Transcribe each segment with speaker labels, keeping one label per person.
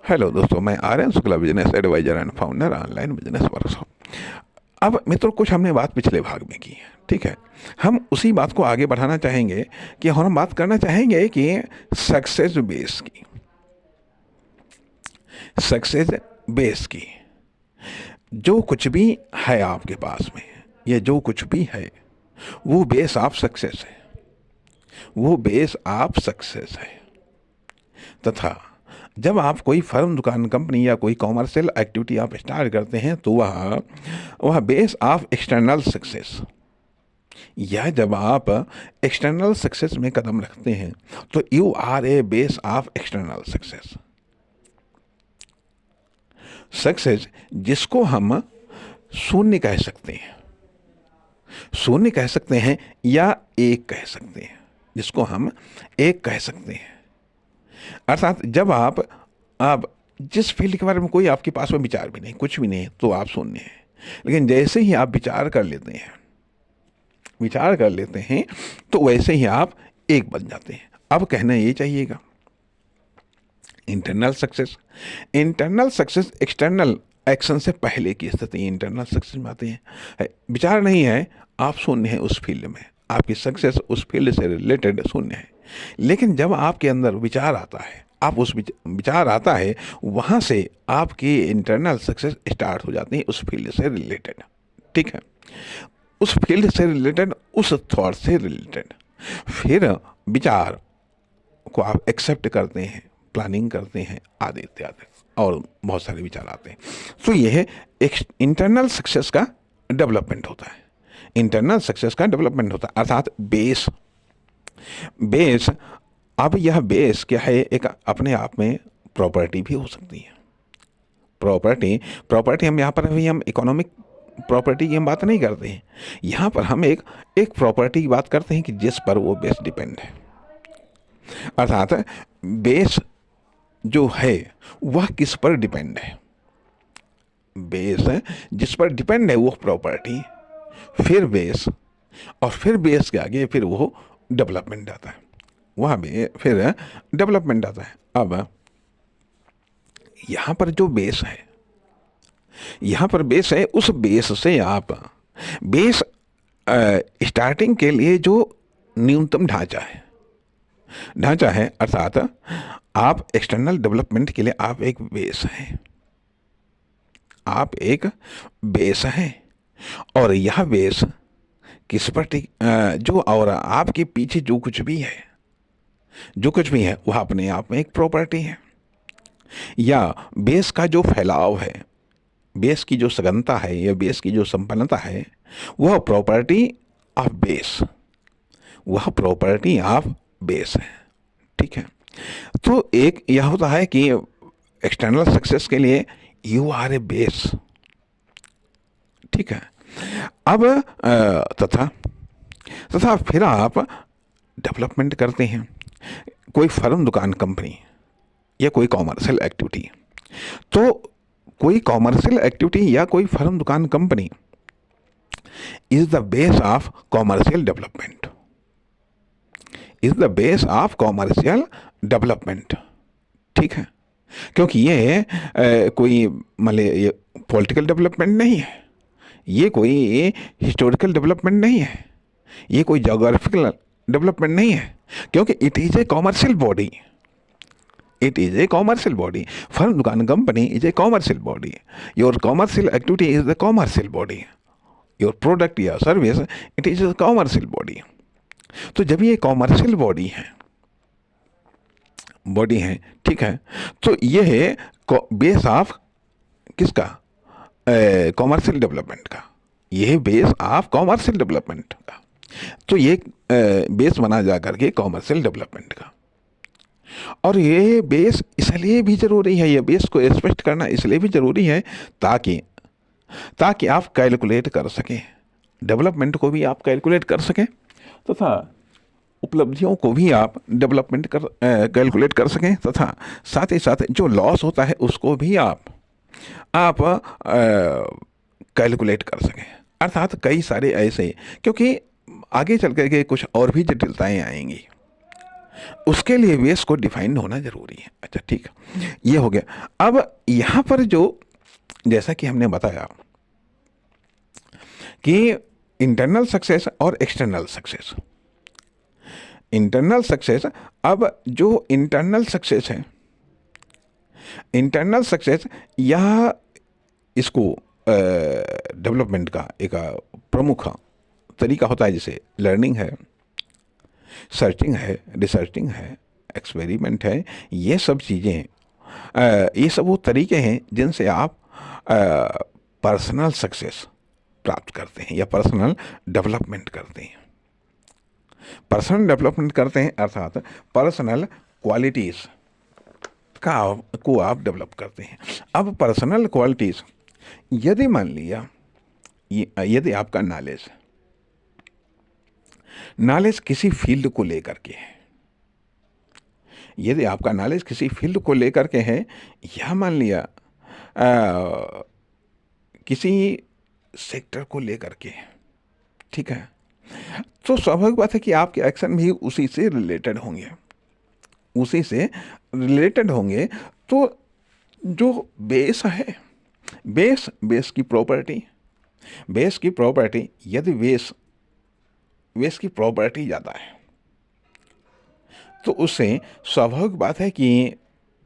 Speaker 1: Hello दोस्तों, मैं Aryan Shukla, business advisor and founder online business workshop. अब मित्रों, कुछ हमने बात पिछले भाग में की है, ठीक है। हम उसी बात को आगे बढ़ाना चाहेंगे कि हम बात करना चाहेंगे कि सक्सेस बेस की, सक्सेस बेस की जो कुछ भी है आपके पास में, ये जो कुछ भी है वो बेस ऑफ सक्सेस है, वो बेस ऑफ सक्सेस है। तथा जब आप कोई फर्म, दुकान, कंपनी या कोई कॉमर्शियल एक्टिविटी आप स्टार्ट करते हैं तो वह बेस ऑफ एक्सटर्नल सक्सेस, या जब आप एक्सटर्नल सक्सेस में कदम रखते हैं तो you are a base of external success. Success जिसको हम शून्य कह सकते हैं, शून्य कह सकते हैं या एक कह सकते हैं, जिसको हम एक कह सकते हैं। अर्थात जब आप जिस फील्ड के बारे में कोई आपके पास में विचार भी नहीं, कुछ भी नहीं, तो आप शून्य हैं। लेकिन जैसे ही आप विचार कर लेते हैं तो वैसे ही आप एक बन जाते हैं। अब कहना ये चाहिएगा, इंटरनल सक्सेस एक्सटर्नल एक्शन से पहले की स्थिति इंटरनल सक्सेस में आती है। विचार नहीं है, आप शून्य हैं उस फील्ड में, आपकी सक्सेस उस फील्ड से रिलेटेड शून्य है। लेकिन जब आपके अंदर विचार आता है, आप उस विचार आता है, वहाँ से आपकी इंटरनल सक्सेस स्टार्ट हो जाती है उस फील्ड से रिलेटेड, ठीक है। उस फील्ड से रिलेटेड, उस थॉट से रिलेटेड, फिर विचार को आप एक्सेप्ट करते हैं, प्लानिंग करते हैं, आदि इत्यादि, और बहुत सारे विचार आते हैं। तो यह एक इंटरनल सक्सेस का डेवलपमेंट होता है, इंटरनल सक्सेस का डेवलपमेंट होता है। अर्थात बेस अब यह बेस क्या है, एक अपने आप में प्रॉपर्टी भी हो सकती है। प्रॉपर्टी हम यहाँ पर अभी हम इकोनॉमिक प्रॉपर्टी की हम बात नहीं करते हैं, यहाँ पर हम एक प्रॉपर्टी की बात करते हैं कि जिस पर वो बेस डिपेंड है। अर्थात बेस जो है वह किस पर डिपेंड है, बेस जिस पर डिपेंड है वो प्रॉपर्टी, फिर बेस, और फिर बेस के आगे फिर वो डेवलपमेंट आता है, वहाँ भी फिर डेवलपमेंट आता है। अब यहाँ पर जो बेस है, यहाँ पर बेस है, उस बेस से आप बेस स्टार्टिंग के लिए जो न्यूनतम ढांचा है, अर्थात आप एक्सटर्नल डेवलपमेंट के लिए आप एक बेस हैं, आप एक बेस हैं, और यह बेस किस पर जो, और आपके पीछे जो कुछ भी है वह अपने आप में एक प्रॉपर्टी है, या बेस का जो फैलाव है, बेस की जो सघनता है, या बेस की जो संपन्नता है, वह प्रॉपर्टी ऑफ बेस है, ठीक है। तो एक यह होता है कि एक्सटर्नल सक्सेस के लिए यू आर ए बेस, ठीक है। अब तथा फिर आप डेवलपमेंट करते हैं, कोई फर्म, दुकान, कंपनी या कोई कॉमर्शियल एक्टिविटी। तो कोई कॉमर्शियल एक्टिविटी या कोई फर्म, दुकान, company is the base of commercial development, ठीक है। क्योंकि ये कोई ये पॉलिटिकल डेवलपमेंट नहीं है, ये कोई हिस्टोरिकल डेवलपमेंट नहीं है, ये कोई जोग्राफिकल डेवलपमेंट नहीं है, क्योंकि it is a commercial body. Firm, दुकान, company is a commercial body. Your commercial activity is the commercial body, your product या service it is a commercial body. तो जब ये कॉमर्शियल बॉडी है, ठीक है, तो ये है बेस ऑफ किसका, कॉमर्शियल डेवलपमेंट का, ये है बेस ऑफ कॉमर्शियल डेवलपमेंट का। तो ये बेस बना जा करके कॉमर्शियल डेवलपमेंट का। और ये बेस इसलिए भी ज़रूरी है, ये बेस को स्पष्ट करना इसलिए भी ज़रूरी है ताकि आप कैलकुलेट कर सकें, डेवलपमेंट को भी आप कैलकुलेट कर सकें, तथा उपलब्धियों को भी आप कैलकुलेट कर सकें, तथा साथ ही साथ जो लॉस होता है उसको भी आप कैलकुलेट कर सकें। अर्थात कई सारे ऐसे, क्योंकि आगे चल करके कुछ और भी जटिलताएं आएंगी, उसके लिए बेस को डिफाइंड होना ज़रूरी है। अच्छा ठीक है, ये हो गया। अब यहाँ पर जो जैसा कि हमने बताया कि इंटरनल सक्सेस और एक्सटर्नल सक्सेस, इंटरनल सक्सेस, अब जो इंटरनल सक्सेस है, इंटरनल सक्सेस यह इसको डेवलपमेंट का एक प्रमुख तरीका होता है, जैसे लर्निंग है, सर्चिंग है, रिसर्चिंग है, एक्सपेरिमेंट है। ये सब चीज़ें, ये सब वो तरीके हैं जिनसे आप पर्सनल सक्सेस प्राप्त करते हैं या पर्सनल डेवलपमेंट करते हैं। पर्सनल डेवलपमेंट करते हैं अर्थात पर्सनल क्वालिटीज़ को आप डेवलप करते हैं। अब पर्सनल क्वालिटीज़, यदि मान लिया यदि आपका नॉलेज किसी फील्ड को लेकर के है, यदि आपका नॉलेज किसी फील्ड को लेकर के है, या मान लिया किसी सेक्टर को लेकर के, ठीक है, तो स्वाभाविक बात है कि आपके एक्शन भी उसी से रिलेटेड होंगे, उसी से रिलेटेड होंगे। तो जो बेस है, बेस की प्रॉपर्टी, यदि बेस की प्रॉपर्टी ज़्यादा है तो उससे स्वाभाविक बात है कि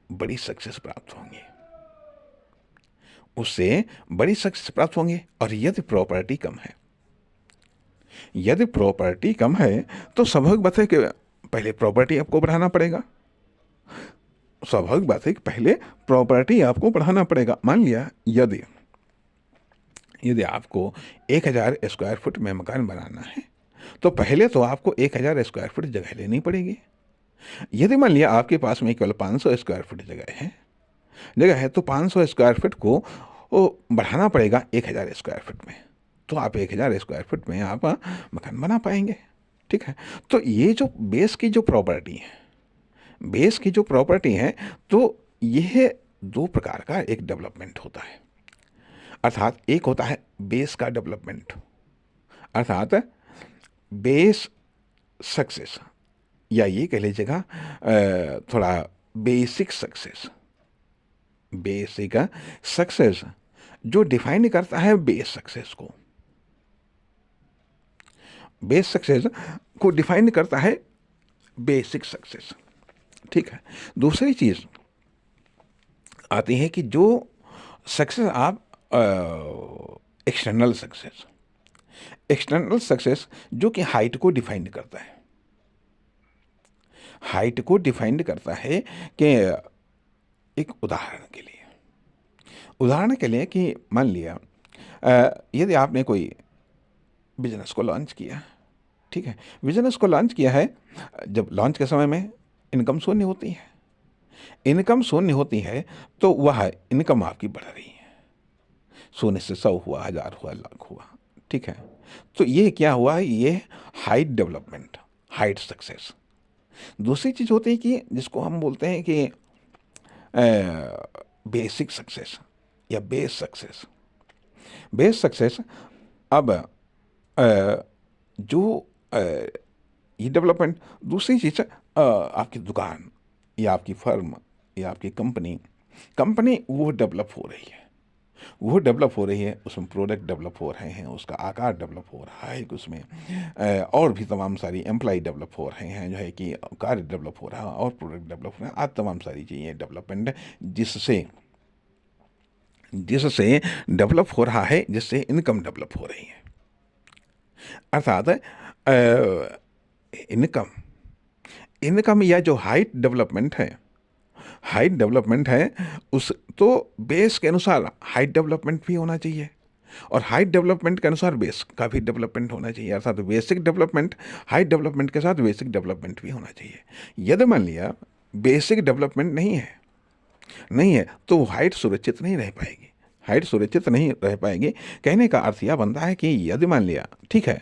Speaker 1: बड़ी सक्सेस प्राप्त होंगी, उससे बड़ी सक्सेस प्राप्त होंगे। और यदि प्रॉपर्टी कम है तो स्वाभाविक बात है कि पहले प्रॉपर्टी आपको बढ़ाना पड़ेगा, स्वाभाविक बात है कि पहले प्रॉपर्टी आपको बढ़ाना पड़ेगा। मान लिया यदि आपको 1000 स्क्वायर फुट में मकान बनाना है तो पहले तो आपको 1000 स्क्वायर फुट जगह लेनी पड़ेगी। यदि मान लिया आपके पास में केवल 500 स्क्वायर फुट जगह है तो 500 स्क्वायर फुट को बढ़ाना पड़ेगा 1000 स्क्वायर फुट में, तो आप 1000 स्क्वायर फुट में आप मकान बना पाएंगे, ठीक है। तो ये जो बेस की जो प्रॉपर्टी है, तो यह 2 प्रकार का एक डेवलपमेंट होता है। अर्थात एक होता है बेस का डेवलपमेंट, अर्थात बेस सक्सेस, या ये कह लीजिएगा थोड़ा बेसिक सक्सेस जो डिफाइन करता है बेस सक्सेस को डिफाइन करता है बेसिक सक्सेस, ठीक है। दूसरी चीज़ आती है कि जो सक्सेस आप एक्सटर्नल सक्सेस जो कि हाइट को डिफाइन करता है कि एक उदाहरण के लिए कि मान लिया यदि आपने कोई बिजनेस को लॉन्च किया, ठीक है, बिजनेस को लॉन्च किया है, जब लॉन्च के समय में इनकम शून्य होती है तो वह इनकम आपकी बढ़ रही है, 0 से 100 हुआ, 1000 हुआ, लाख हुआ, ठीक है। तो ये क्या हुआ, ये हाइट सक्सेस। दूसरी चीज़ होती है कि जिसको हम बोलते हैं कि बेसिक सक्सेस या बेस सक्सेस। अब जो ये डेवलपमेंट, दूसरी चीज़ आपकी दुकान या आपकी फर्म या आपकी कंपनी वो डेवलप हो रही है, उसमें प्रोडक्ट डेवलप हो रहे हैं, उसका आकार डेवलप हो रहा है, उसमें और भी तमाम सारी एम्प्लॉय डेवलप हो रहे हैं, जो है कि कार्य डेवलप हो रहा है और प्रोडक्ट डेवलप हो रहा है, आज तमाम सारी चीज़ें डेवलपमेंट जिससे डेवलप हो रहा है, जिससे इनकम डेवलप हो रही है। अर्थात इनकम या जो हाइट डेवलपमेंट है उस तो बेस के अनुसार हाइट डेवलपमेंट भी होना चाहिए और हाइट डेवलपमेंट के अनुसार बेस का भी डेवलपमेंट होना चाहिए, अर्थात बेसिक डेवलपमेंट हाइट डेवलपमेंट के साथ बेसिक डेवलपमेंट भी होना चाहिए। यदि मान लिया बेसिक डेवलपमेंट नहीं है तो हाइट सुरक्षित नहीं रह पाएगी। कहने का अर्थ यह बनता है कि यदि मान लिया, ठीक है,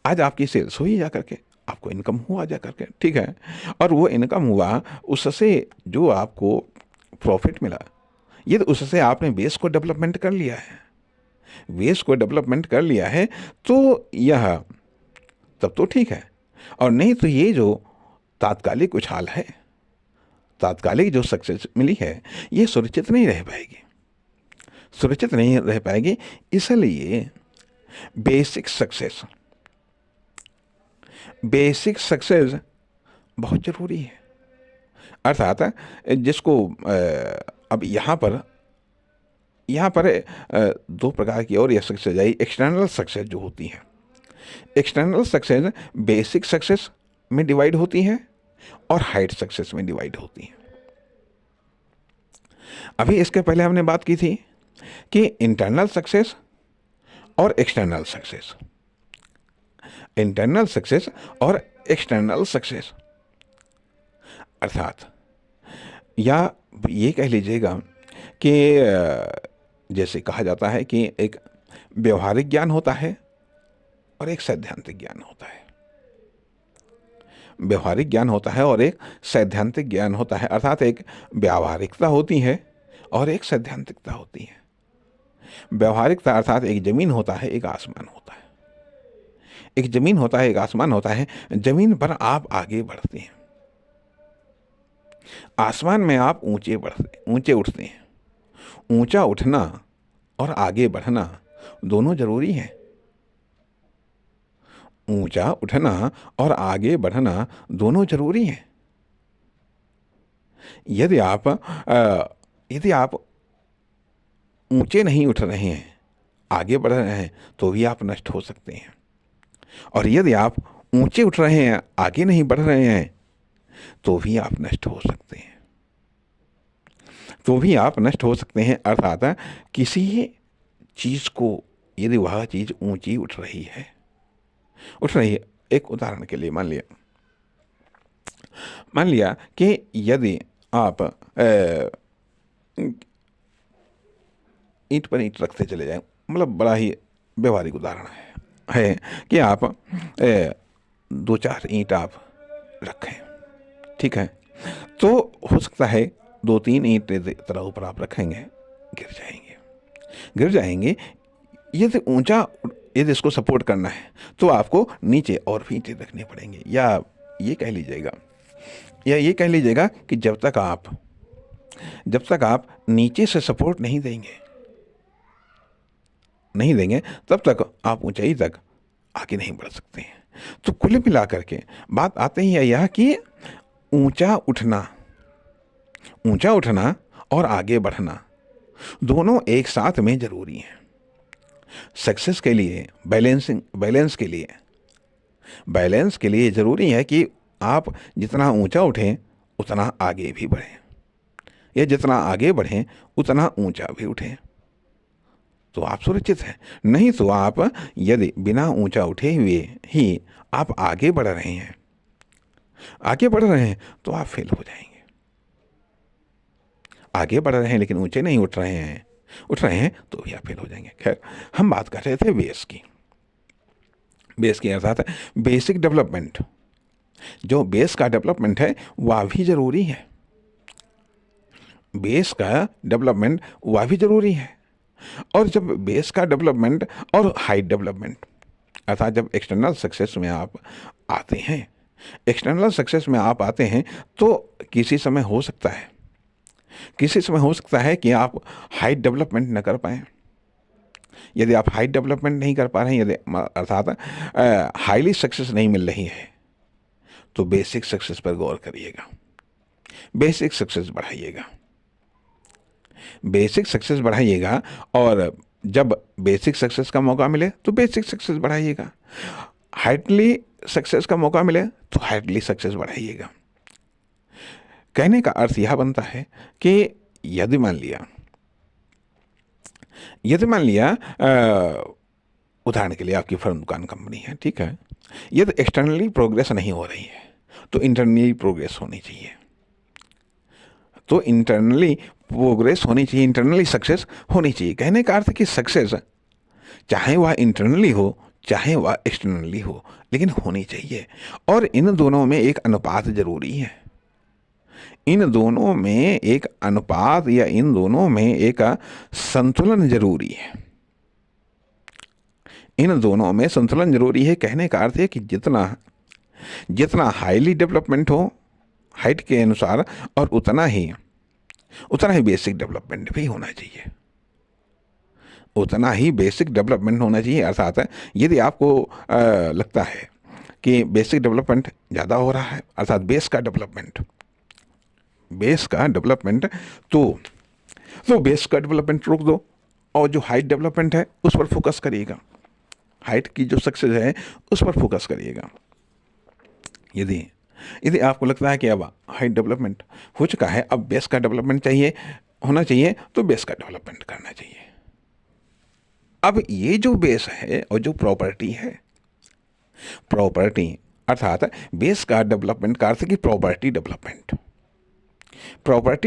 Speaker 1: आज आपकी सेल्स हुई जा करके, आपको इनकम हुआ जा करके, ठीक है, और वो इनकम हुआ, उससे जो आपको प्रॉफिट मिला, यदि उससे आपने बेस को डेवलपमेंट कर लिया है तो यह तब तो ठीक है। और नहीं तो ये जो तात्कालिक उछाल है, तात्कालिक जो सक्सेस मिली है ये सुरक्षित नहीं रह पाएगी, सुरक्षित नहीं रह पाएगी। इसलिए बेसिक सक्सेस बहुत ज़रूरी है। अर्थात जिसको अब यहाँ पर दो प्रकार की और यह सक्सेस आई। एक्सटर्नल सक्सेस जो होती है, एक्सटर्नल सक्सेस बेसिक सक्सेस में डिवाइड होती है और हाइट सक्सेस में डिवाइड होती है। अभी इसके पहले हमने बात की थी कि इंटरनल सक्सेस और एक्सटर्नल सक्सेस, इंटरनल सक्सेस और एक्सटर्नल सक्सेस, अर्थात या ये कह लीजिएगा कि जैसे कहा जाता है कि एक व्यवहारिक ज्ञान होता है और एक सैद्धांतिक ज्ञान होता है। व्यवहारिक ज्ञान होता है और एक सैद्धांतिक ज्ञान होता है, अर्थात एक व्यावहारिकता होती है और एक सैद्धांतिकता होती है। व्यवहारिकता अर्थात एक ज़मीन होता है, एक आसमान होता है। एक ज़मीन होता है, एक आसमान होता है। ज़मीन पर आप आगे बढ़ते हैं, आसमान में आप ऊंचे उठते हैं। ऊंचा उठना और आगे बढ़ना दोनों जरूरी हैं। ऊंचा उठना और आगे बढ़ना दोनों जरूरी हैं। यदि आप ऊंचे नहीं उठ रहे हैं, आगे बढ़ रहे हैं, तो भी आप नष्ट हो सकते हैं। और यदि आप ऊंचे उठ रहे हैं, आगे नहीं बढ़ रहे हैं, तो भी आप नष्ट हो सकते हैं, तो भी आप नष्ट हो सकते हैं। अर्थात किसी चीज़ को यदि वह चीज़ ऊंची उठ रही है, एक उदाहरण के लिए मान लिया कि यदि आप ईंट पर ईंट रखते चले जाएं, मतलब बड़ा ही व्यवहारिक उदाहरण है कि आप 2-4 ईंट आप रखें, ठीक है, तो हो सकता है 2-3 ईंट तरह ऊपर आप रखेंगे, गिर जाएंगे। यदि इसको सपोर्ट करना है तो आपको नीचे और भी ईंटें रखने पड़ेंगे। या ये कह लीजिएगा कि जब तक आप नीचे से सपोर्ट नहीं देंगे तब तक आप ऊंचाई तक आगे नहीं बढ़ सकते हैं। तो कुल मिलाकर के बात आते ही है यह कि ऊंचा उठना और आगे बढ़ना दोनों एक साथ में जरूरी हैं। सक्सेस के लिए, बैलेंस के लिए जरूरी है कि आप जितना ऊंचा उठें उतना आगे भी बढ़ें, या जितना आगे बढ़ें उतना ऊंचा भी उठें, तो आप सुरक्षित हैं। नहीं तो आप यदि बिना ऊंचा उठे हुए ही आप आगे बढ़ रहे हैं तो आप फेल हो जाएंगे। आगे बढ़ रहे हैं लेकिन ऊंचे नहीं उठ रहे हैं तो भी आप फेल हो जाएंगे। खैर, हम बात कर रहे थे बेस की अर्थात बेसिक डेवलपमेंट। जो बेस का डेवलपमेंट है वह भी जरूरी है, बेस का डेवलपमेंट वह भी जरूरी है। और जब बेस का डेवलपमेंट और हाइट डेवलपमेंट, अर्थात जब एक्सटर्नल सक्सेस में आप आते हैं तो किसी समय हो सकता है कि आप हाइट डेवलपमेंट न कर पाएँ। यदि आप हाइट डेवलपमेंट नहीं कर पा रहे हैं, यदि अर्थात हाईली सक्सेस नहीं मिल रही है, तो बेसिक सक्सेस पर गौर करिएगा, बेसिक सक्सेस बढ़ाइएगा। और जब बेसिक सक्सेस का मौका मिले तो बेसिक सक्सेस बढ़ाइएगा, हाइटली सक्सेस का मौका मिले तो हाइटली सक्सेस बढ़ाइएगा। कहने का अर्थ यह बनता है कि यदि मान लिया उदाहरण के लिए आपकी फर्म, दुकान, कंपनी है, ठीक है, यदि एक्सटर्नली प्रोग्रेस नहीं हो रही है तो इंटरनली प्रोग्रेस होनी चाहिए। तो इंटरनली प्रोग्रेस होनी चाहिए, इंटरनली सक्सेस होनी चाहिए। कहने का अर्थ कि सक्सेस चाहे वह इंटरनली हो चाहे वह एक्सटर्नली हो, लेकिन होनी चाहिए। और इन दोनों में एक अनुपात जरूरी है, इन दोनों में एक अनुपात या इन दोनों में एक संतुलन जरूरी है, इन दोनों में संतुलन जरूरी है। कहने का अर्थ है कि जितना हाईली डेवलपमेंट हो हाइट के अनुसार, और उतना ही बेसिक डेवलपमेंट भी होना चाहिए, उतना ही बेसिक डेवलपमेंट होना चाहिए। अर्थात यदि आपको लगता है कि बेसिक डेवलपमेंट ज़्यादा हो रहा है, अर्थात बेस का डेवलपमेंट, तो बेस का डेवलपमेंट रोक दो और जो हाइट डेवलपमेंट है उस पर फोकस करिएगा, हाइट की जो सक्सेस है उस पर फोकस करिएगा। यदि आपको लगता है कि अब हाइट डेवलपमेंट हो चुका है, अब बेस का डेवलपमेंट होना चाहिए, तो बेस का डेवलपमेंट करना चाहिए। अब ये जो बेस है और जो प्रॉपर्टी अर्थात बेस का डेवलपमेंट का अर्थ की प्रॉपर्टी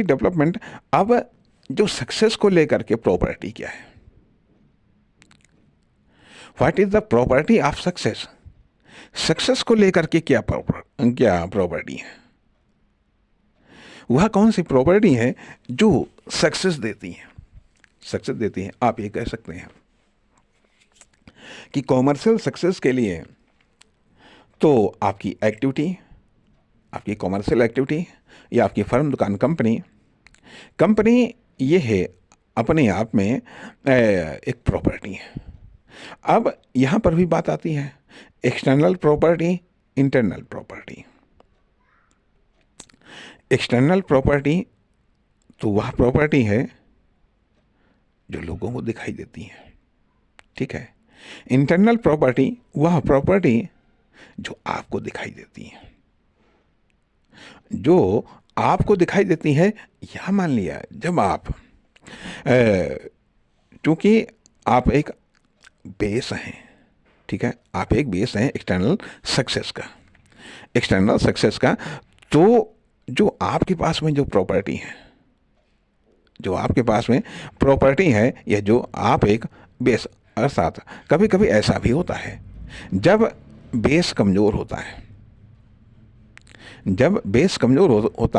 Speaker 1: डेवलपमेंट। अब जो सक्सेस को लेकर के प्रॉपर्टी क्या है, what is the property of success, success को लेकर के क्या प्रॉपर्टी है, वह कौन सी प्रॉपर्टी है जो सक्सेस देती है। आप ये कह सकते हैं कि कॉमर्शियल सक्सेस के लिए तो आपकी कॉमर्शियल एक्टिविटी या आपकी फर्म, दुकान, कंपनी ये है अपने आप में एक प्रॉपर्टी है। अब यहाँ पर भी बात आती है external property, internal property. External property तो वह प्रॉपर्टी है जो लोगों को दिखाई देती है, ठीक है। इंटरनल प्रॉपर्टी वह प्रॉपर्टी जो आपको दिखाई देती है, यह मान लिया जब आप क्योंकि आप एक बेस हैं, ठीक है, आप एक बेस हैं एक्सटर्नल सक्सेस का। तो जो आपके पास में जो प्रॉपर्टी है, यह जो आप एक बेस, अर्थात कभी कभी ऐसा भी होता है जब बेस कमज़ोर होता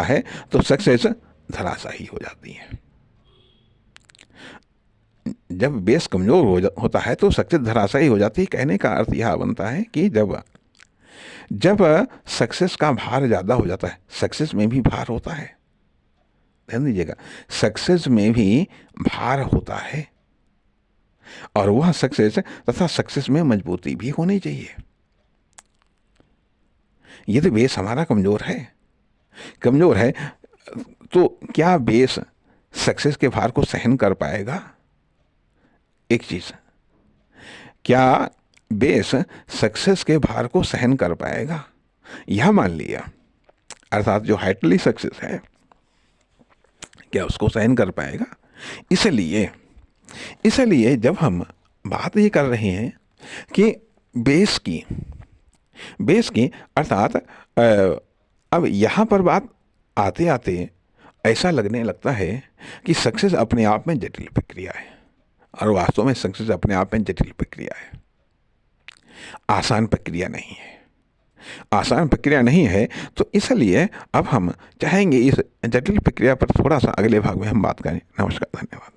Speaker 1: है तो सक्सेस धराशायी हो जाती है। जब बेस कमज़ोर होता है तो सक्सेस धराशायी हो जाती है। कहने का अर्थ यह बनता है कि जब सक्सेस का भार ज़्यादा हो जाता है, सक्सेस में भी भार होता है, ध्यान दीजिएगा, सक्सेस में भी भार होता है, और वह सक्सेस में मजबूती भी होनी चाहिए। यदि बेस हमारा कमज़ोर है तो क्या बेस सक्सेस के भार को सहन कर पाएगा? एक चीज़, क्या बेस सक्सेस के भार को सहन कर पाएगा? यह मान लिया, अर्थात जो हाइटली सक्सेस है क्या उसको सहन कर पाएगा? इसलिए जब हम बात ये कर रहे हैं कि बेस की अर्थात अब यहाँ पर बात आते आते ऐसा लगने लगता है कि सक्सेस अपने आप में जटिल प्रक्रिया है, और वास्तव में सक्सेस अपने आप में जटिल प्रक्रिया है, आसान प्रक्रिया नहीं है। तो इसलिए अब हम चाहेंगे इस जटिल प्रक्रिया पर थोड़ा सा अगले भाग में हम बात करें। नमस्कार, धन्यवाद।